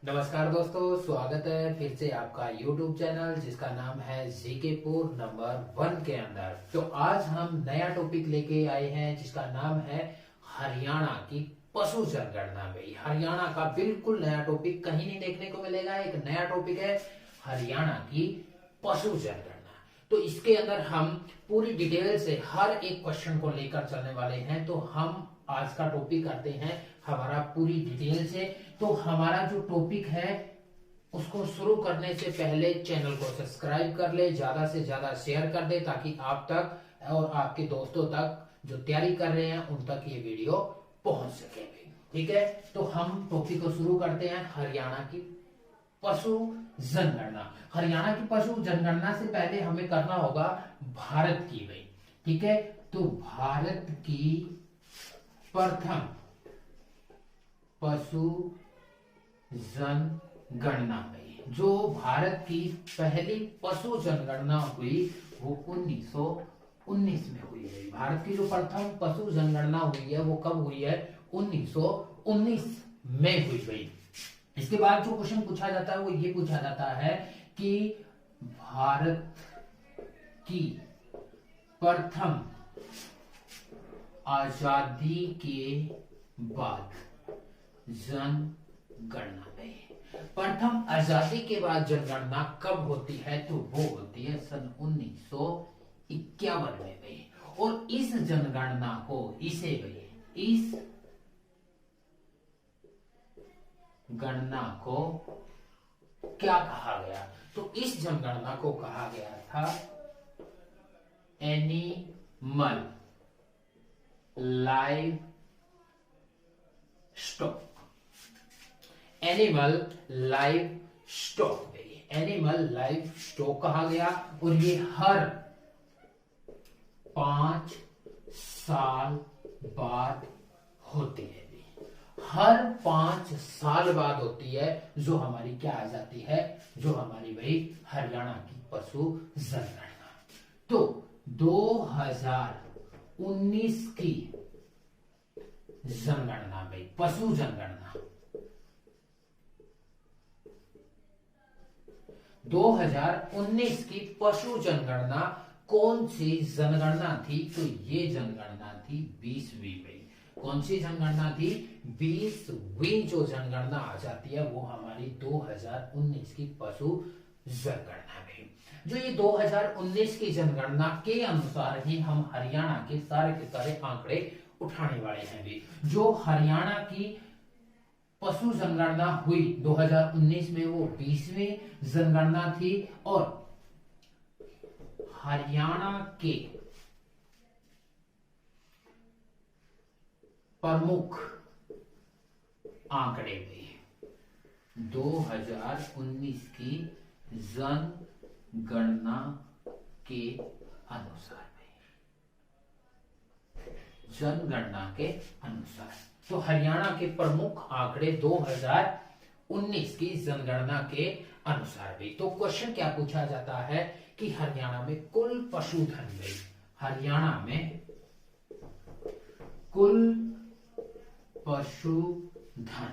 नमस्कार दोस्तों, स्वागत है फिर से आपका YouTube चैनल जिसका नाम है जीकेपुर नंबर 1 के अंदर। तो आज हम नया टॉपिक लेके आए हैं जिसका नाम है हरियाणा की पशु जनगणना। भाई हरियाणा का बिल्कुल नया टॉपिक कहीं नहीं देखने को मिलेगा। एक नया टॉपिक है हरियाणा की पशु जनगणना। तो इसके अंदर हम पूरी डिटेल से हर एक क्वेश्चन को लेकर चलने वाले हैं। तो हम आज का टॉपिक करते हैं हमारा पूरी डिटेल से। तो हमारा जो टॉपिक है उसको शुरू करने से पहले चैनल को सब्सक्राइब कर ले, ज्यादा से ज्यादा शेयर कर दे ताकि आप तक और आपके दोस्तों तक जो तैयारी कर रहे हैं उन तक ये वीडियो पहुंच सके। ठीक है, तो हम टॉपिक को शुरू करते हैं हरियाणा की पशु जनगणना। हरियाणा की पशु जनगणना से पहले हमें करना होगा भारत की। भाई ठीक है, तो भारत की प्रथम पशु जनगणना में जो भारत की पहली पशु जनगणना हुई वो 1919 में हुई है। भारत की जो प्रथम पशु जनगणना हुई है वो कब हुई है? 1919 में हुई गई। इसके बाद जो क्वेश्चन पूछा जाता है वो ये पूछा जाता है कि भारत की प्रथम आजादी के बाद जनगणना में प्रथम आजादी के बाद जनगणना कब होती है? तो वो होती है सन 1951 में भाई। और इस जनगणना को इस गणना को क्या कहा गया? तो इस जनगणना को कहा गया था animal live stock. Animal live stock, animal live stock कहा गया। और ये हर 5 साल बाद होती है। हर 5 साल बाद होती है जो हमारी क्या आ जाती है? जो हमारी भाई हरियाणा की पशु जनगणना। तो 2019 की जनगणना भाई पशु जनगणना 2019 की पशु जनगणना कौन सी जनगणना थी? तो ये जनगणना थी 20वीं भाई। कौन सी जनगणना थी? 20वीं जो जनगणना आ जाती है वो हमारी 2019 की पशु जनगणना में। जो ये 2019 की जनगणना के अनुसार ही हम हरियाणा के सारे आंकड़े उठाने वाले हैं भी। जो हरियाणा की पशु जनगणना हुई 2019 में वो 20वीं जनगणना थी। और हरियाणा के प्रमुख आंकड़े में 2019 की जनगणना के अनुसार तो हरियाणा के प्रमुख आंकड़े 2019 की जनगणना के अनुसार भी। तो क्वेश्चन क्या पूछा जाता है कि हरियाणा में कुल पशुधन में, हरियाणा में कुल पशुधन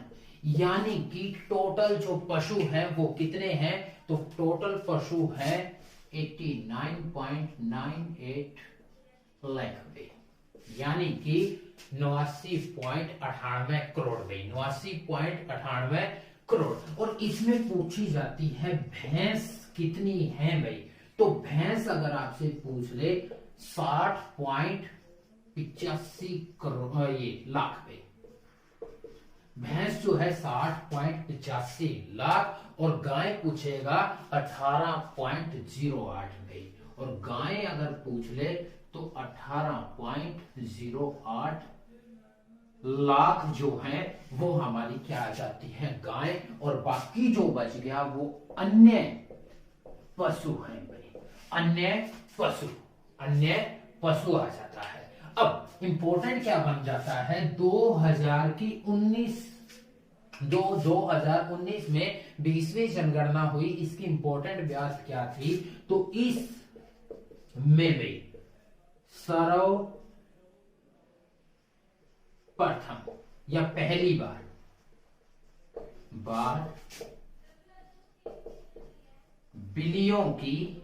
यानी कि टोटल जो पशु है वो कितने हैं? तो टोटल पशु है 89.98 लाख भाई, यानी कि 89.98 करोड़ भाई, 89.98 करोड़। और इसमें पूछी जाती है भैंस कितनी है भाई। तो भैंस अगर आपसे पूछ ले 60.85 करोड़ ये लाख भाई। भैंस जो है 60.85 लाख। और गाय पूछेगा 18.08 भाई। और गाय अगर पूछ ले तो 18.08 लाख जो है वो हमारी क्या आ जाती है? गाय। और बाकी जो बच गया वो अन्य पशु है भाई, अन्य पशु आ जाता है। अब इंपॉर्टेंट क्या बन जाता है? 2019 में 20वीं जनगणना हुई। इसकी इंपॉर्टेंट बात क्या थी? तो इस में भी सर्वप्रथम या पहली बार बार बिलियों की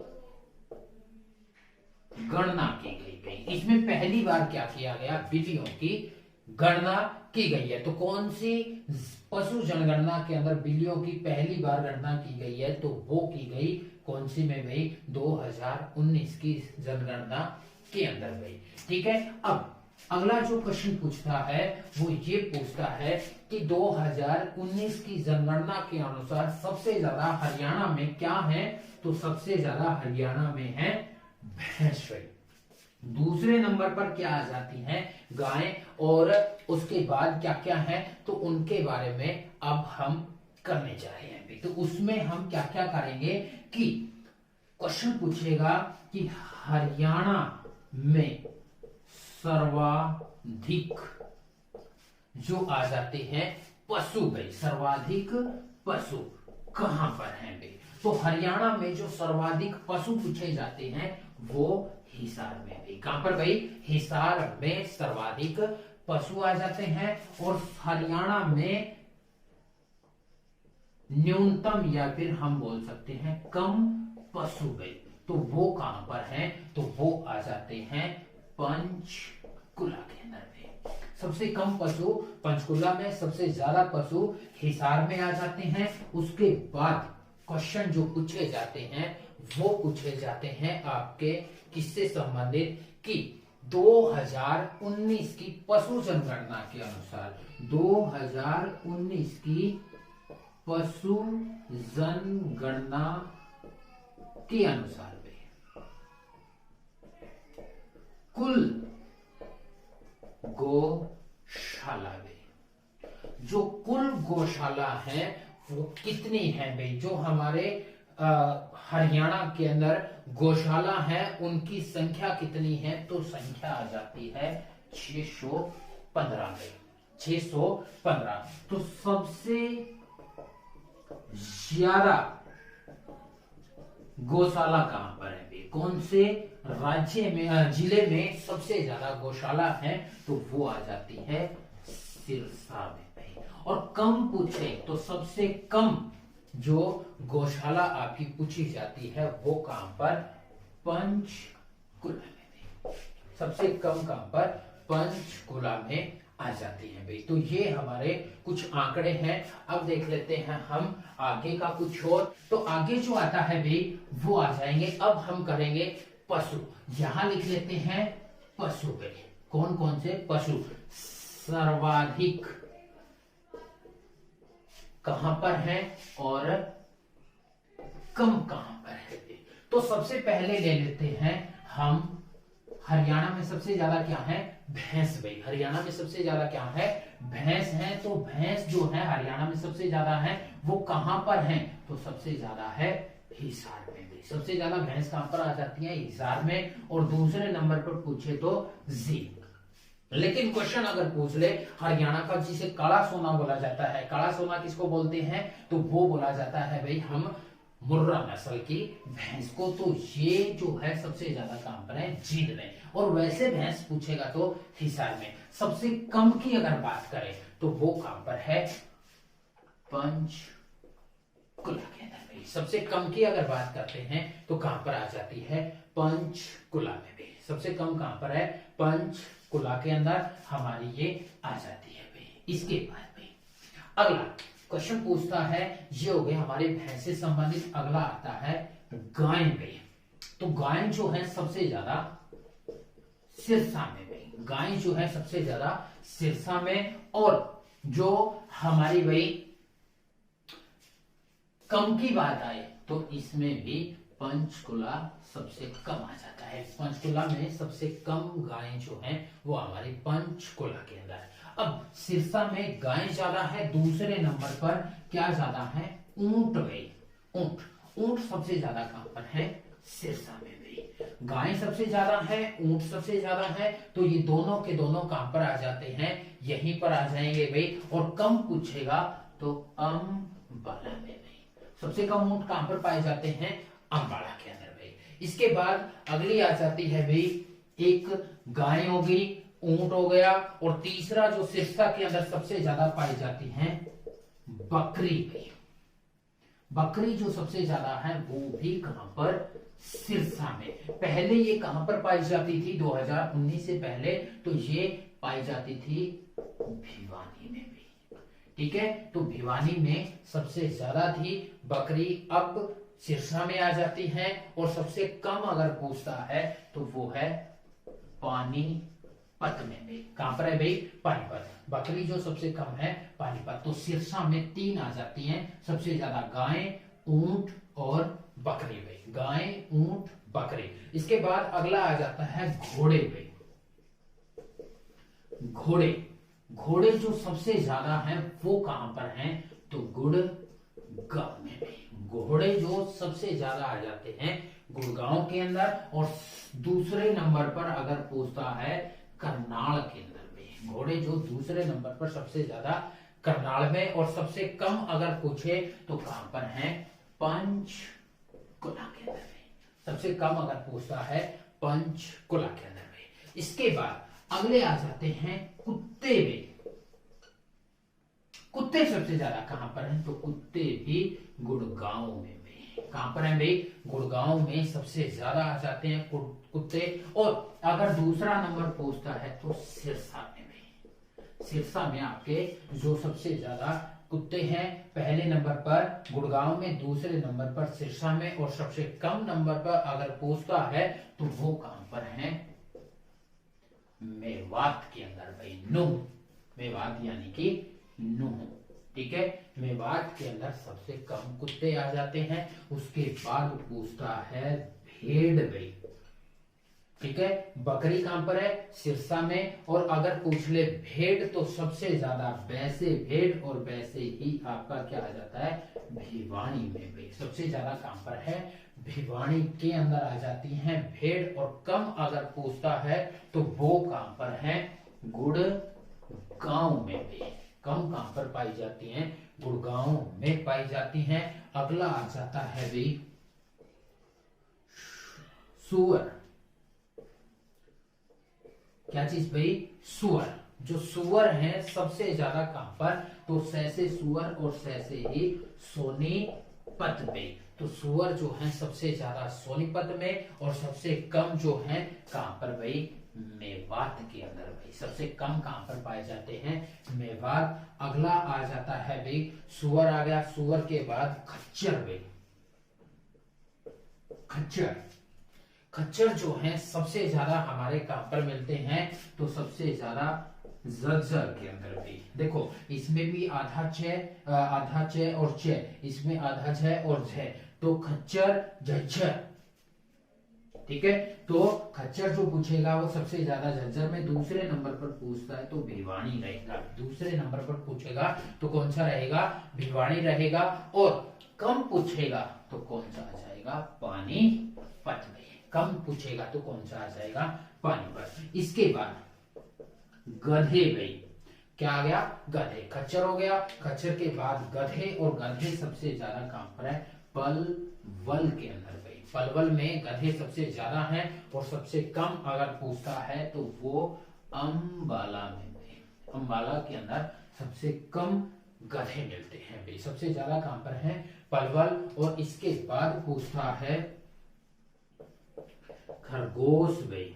गणना की गई। इसमें पहली बार क्या किया गया, बिलियों की गणना की गई है। तो कौन सी पशु जनगणना के अंदर बिलियों की पहली बार गणना की गई है, तो वो की गई कौन सी में भाई, 2019 की जनगणना के अंदर भाई। ठीक है, अब अगला जो क्वेश्चन पूछता है वो ये पूछता है कि 2019 की जनगणना के अनुसार सबसे ज्यादा हरियाणा में क्या है, तो सबसे ज्यादा हरियाणा में है भैंस। दूसरे नंबर पर क्या आ जाती हैं, गाय, और उसके बाद क्या क्या है, तो उनके बारे में अब हम करने जा रहे हैं। तो उसमें हम क्या क्या करेंगे कि क्वेश्चन पूछेगा कि हरियाणा में सर्वाधिक जो आ जाते हैं पशु भाई, सर्वाधिक पशु कहां पर हैं भाई, तो हरियाणा में जो सर्वाधिक पशु पूछे जाते हैं वो हिसार में भाई। कहां पर भाई, हिसार में सर्वाधिक पशु आ जाते हैं। और हरियाणा में न्यूनतम या फिर हम बोल सकते हैं कम पशु भाई, तो वो कहां पर हैं, तो वो आ जाते हैं पंचकुला के अंदर में। सबसे कम पशु पंचकुला में, सबसे ज्यादा पशु हिसार में आ जाते हैं। उसके बाद क्वेश्चन जो पूछे जाते हैं वो पूछे जाते हैं आपके किससे संबंधित, कि 2019 की पशु जनगणना के अनुसार, 2019 की पशु जनगणना के अनुसार कुल गौशाला में, जो कुल गौशाला है वो कितनी है भाई, जो हमारे हरियाणा के अंदर गौशाला है उनकी संख्या कितनी है, तो संख्या आ जाती है 615 में, 615। तो सबसे ज्यादा गौशाला कहां पर है भाई, कौन से राज्य में, जिले में सबसे ज्यादा गौशाला है, तो वो आ जाती है सिरसा में भाई। और कम पूछे तो सबसे कम जो गौशाला आपकी पूछी जाती है वो कहां पर, पंचकुला में। सबसे कम कहां पर, पंचकुला में आ जाती है भाई। तो ये हमारे कुछ आंकड़े हैं। अब देख लेते हैं हम आगे का कुछ और। तो आगे जो आता है भाई वो आ जाएंगे। अब हम करेंगे पशु, यहां लिख लेते हैं पशु भाई, कौन कौन से पशु सर्वाधिक कहां पर है और कम कहां पर है। तो सबसे पहले ले लेते हैं हम, हरियाणा में सबसे ज्यादा क्या है, भैंस भाई। हरियाणा में सबसे ज्यादा क्या है, भैंस है। तो भैंस जो है हरियाणा में सबसे ज्यादा है, वो कहां पर है, तो सबसे ज्यादा है हिसार में भी। सबसे ज्यादा भैंस कहां पर आ जाती है, हिसार में। और दूसरे नंबर पर पूछे तो जी। लेकिन क्वेश्चन अगर पूछ ले हरियाणा का, जिसे काला सोना बोला जाता है, काला सोना किसको बोलते हैं, तो वो बोला जाता है भाई हम मुर्रा नस्ल की भैंस को। तो ये जो है सबसे ज्यादा कहां पर है, जींद में। और वैसे भैंस पूछेगा तो हिसार में। सबसे कम की अगर बात करें तो वो कहां पर है, पंचकुला के अंदर भाई। सबसे कम की अगर बात करते हैं तो कहां पर आ जाती है, पंचकुला में भी। सबसे कम कहां पर है, पंचकुला के अंदर हमारी ये आ जाती है भाई। इसके बाद भाई अगला क्वेश्चन पूछता है, ये हो गया हमारे भैंस से संबंधित। अगला आता है गाय भाई। तो गाय जो है सबसे ज्यादा सिरसा में भाई, गाय जो है सबसे ज्यादा सिरसा में। और जो हमारी भाई कम की बात आए तो इसमें भी पंचकुला सबसे कम आ जाता है। पंचकुला में सबसे कम गाय जो है वो हमारी पंचकुला के अंदर है। अब सिरसा में गाय ज्यादा है, दूसरे नंबर पर क्या ज्यादा है, ऊंट भाई। ऊंट, ऊंट सबसे ज्यादा कहां पर है, सिरसा में भाई। गाय सबसे ज्यादा है, ऊंट सबसे ज्यादा है, तो ये दोनों के दोनों कहां पर आ जाते हैं, यहीं पर आ जाएंगे भाई। और कम पूछेगा तो अंबाला में भाई। सबसे कम ऊंट कहां पर पाए जाते हैं, अंबाला के अंदर भाई। इसके बाद अगली आ जाती है भाई, एक गाय हो गई, ऊंट हो गया, और तीसरा जो सिरसा के अंदर सबसे ज्यादा पाई जाती है बकरी भाई, बकरी जो सबसे ज्यादा है वो भी कहां पर, सिरसा में। पहले ये कहां पर पाई जाती थी 2019 से पहले, तो ये पाई जाती थी भिवानी में भी। ठीक है, तो भिवानी में सबसे ज्यादा थी बकरी, अब सिरसा में आ जाती है। और सबसे कम अगर पूछता है तो वो है पानीपत में भी। कहां पर है भाई, पानीपत। बकरी जो सबसे कम है पानीपत। तो सिरसा में 3 आ जाती हैं सबसे ज्यादा, गाय, ऊंट और बकरी भाई, गाय, ऊंट, बकरी। इसके बाद अगला आ जाता है घोड़े भाई। घोड़े, घोड़े जो सबसे ज्यादा हैं वो कहां पर हैं, तो गुड़गांव में भी। घोड़े जो सबसे ज्यादा आ जाते हैं गुड़गांव के अंदर। और दूसरे नंबर पर अगर पूछता है करनाल के अंदर में, घोड़े जो दूसरे नंबर पर सबसे ज्यादा करनाल में। और सबसे कम अगर पूछे तो कहां पर है, पंचकुला के अंदर में। सबसे कम अगर पूछता है पंचकुला के अंदर में। इसके बाद अगले आ जाते हैं कुत्ते में। कुत्ते सबसे ज्यादा कहां पर हैं, तो कुत्ते भी गुड़गांव में भी। कहां पर हैं भाई, गुड़गांव में सबसे ज्यादा आ जाते हैं कुत्ते। और अगर दूसरा नंबर पूछता है तो सिरसा में भी। सिरसा में आपके जो सबसे ज्यादा कुत्ते हैं, पहले नंबर पर गुड़गांव में, दूसरे नंबर पर सिरसा में। और सबसे कम नंबर पर अगर पूछता है तो वो कहां पर है, मेवात के अंदर भाई, नूह। मेवात यानी कि नूह। ठीक है, मेवात के अंदर सबसे कम कुत्ते आ जाते हैं। उसके बाद पूछता है भेड़ भाई। ठीक है, बकरी कहां पर है, सिरसा में। और अगर पूछ ले भेड़ तो सबसे ज्यादा वैसे भेड़, और वैसे ही आपका क्या आ जाता है, भिवानी में भाई। सबसे ज्यादा कहां पर है, भिवानी के अंदर आ जाती हैं भेड़। और कम अगर पूछता है तो वो कहां पर है, गुड़गांव में भी। कम कहां पर पाई जाती हैं, गुड़गांव में पाई जाती हैं। अगला आ जाता है भाई सुअर। क्या चीज भाई, सुअर। जो सुअर हैं सबसे ज्यादा कहां पर, तो सैसे सुअर और सैसे ही सोनीपत में। तो सुअर जो है सबसे ज्यादा सोनीपत में। और सबसे कम जो है कहां पर भाई, मेवात के अंदर भाई। सबसे कम कहां पर पाए जाते हैं, मेवात। अगला आ जाता है भाई, सुअर आ गया। सुअर के बाद खच्चर भाई। खच्चर, खच्चर जो है सबसे ज्यादा हमारे कहां पर मिलते हैं, तो सबसे ज्यादा झज्जर के अंदर भी। देखो इसमें भी आधा छ और छ, इसमें आधा छ और छ। तो खच्चर, झज्जर। ठीक है, तो खच्चर जो पूछेगा वो सबसे ज्यादा झज्जर में। दूसरे नंबर पर पूछता है तो भिवानी रहेगा। दूसरे नंबर पर पूछेगा तो कौन सा रहेगा, भिवानी रहेगा। और कम पूछेगा तो कौन सा आ जाएगा, पानीपत में। कम पूछेगा तो कौन सा आ जाएगा, पानीपत। इसके बाद गधे भाई। क्या आ गया, गधे। खच्चर हो गया, खच्चर के बाद गधे। और गधे सबसे ज्यादा कहां पर है, पलवल के अंदर भाई। पलवल में गधे सबसे ज्यादा हैं। और सबसे कम अगर पूछता है तो वो अंबाला में भाई। अंबाला के अंदर सबसे कम गधे मिलते हैं भाई। सबसे ज्यादा कहां पर है, पलवल। और इसके बाद पूछता है खरगोश भाई।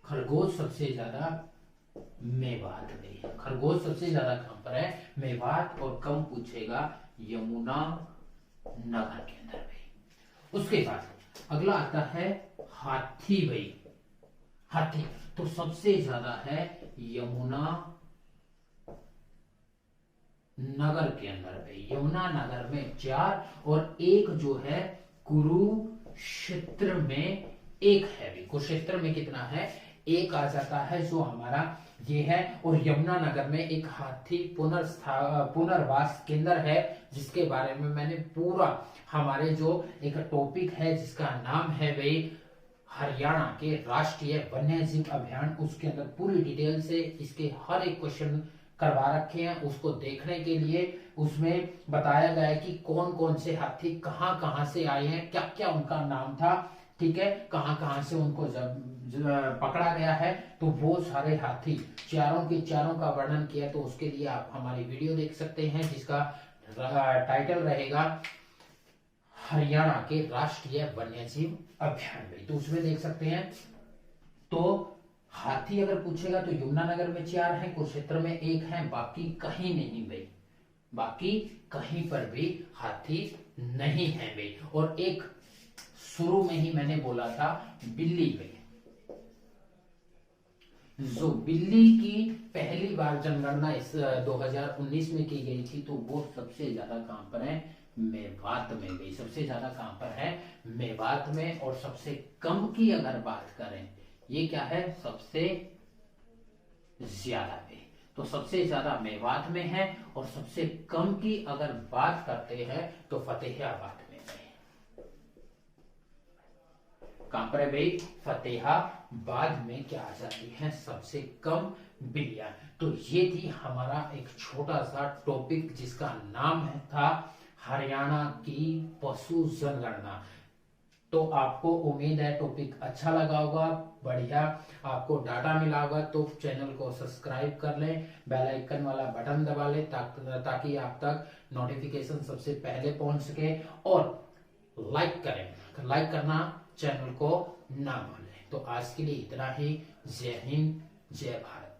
खरगोश सबसे ज्यादा मेवात में। खरगोश सबसे ज्यादा कहां पर है, मेवात। और कम पूछेगा यमुना नगर के अंदर भाई। उसके बाद अगला आता है हाथी भाई। हाथी तो सबसे ज्यादा है यमुना नगर के अंदर भाई। यमुना नगर में 4। और एक जो है कुरुक्षेत्र में 1 है भाई। कुरुक्षेत्र में कितना है, 1 आ जाता है, जो हमारा ये है। और यमुना नगर में एक हाथी पुनर्वास केंद्र है, जिसके बारे में मैंने पूरा हमारे जो एक टॉपिक है जिसका नाम है भाई हरियाणा के राष्ट्रीय वन्य जीव अभियान, उसके अंदर पूरी डिटेल से इसके हर एक क्वेश्चन करवा रखे हैं। उसको देखने के लिए उसमें बताया गया है कि कौन कौन से हाथी कहां कहां से आए हैं, क्या क्या उनका नाम था, ठीक है, कहां कहां से उनको जब पकड़ा गया है, तो वो सारे हाथी चारों के चारों का वर्णन किया। तो उसके लिए आप हमारी वीडियो देख सकते हैं जिसका टाइटल रहेगा हरियाणा के राष्ट्रीय वन्यजीव अभ्यारण में, तो उसमें देख सकते हैं। तो हाथी अगर पूछेगा तो यमुनानगर में 4 हैं, कुरुक्षेत्र में 1 है, बाकी कहीं नहीं भाई, बाकी कहीं पर भी हाथी नहीं है भाई। और एक शुरू में ही मैंने बोला था बिल्ली भाई, जो बिल्ली की पहली बार जनगणना इस 2019 में की गई थी, तो वो सबसे ज्यादा कहां पर है, मेवात में भाई, सबसे ज्यादा कहां पर है, मेवात में। और सबसे कम की अगर बात करें, ये क्या है, सबसे ज्यादा में, तो सबसे ज्यादा मेवात में है, और सबसे कम की अगर बात करते हैं तो फतेहाबाद में है। कहां पर है भाई, फतेहाबाद में क्या आ जाती है, सबसे कम बिल्लियां। तो ये थी हमारा एक छोटा सा टॉपिक जिसका नाम था हरियाणा की पशु जनगणना। तो आपको उम्मीद है टॉपिक अच्छा लगा होगा, बढ़िया आपको डाटा मिला होगा। तो चैनल को सब्सक्राइब कर लें, बेल आइकन वाला बटन दबा लें ताकि आप तक नोटिफिकेशन सबसे पहले पहुंच सके। और लाइक करें, लाइक करना चैनल को ना भूलें। तो आज के लिए इतना ही। जय हिंद, जय भारत।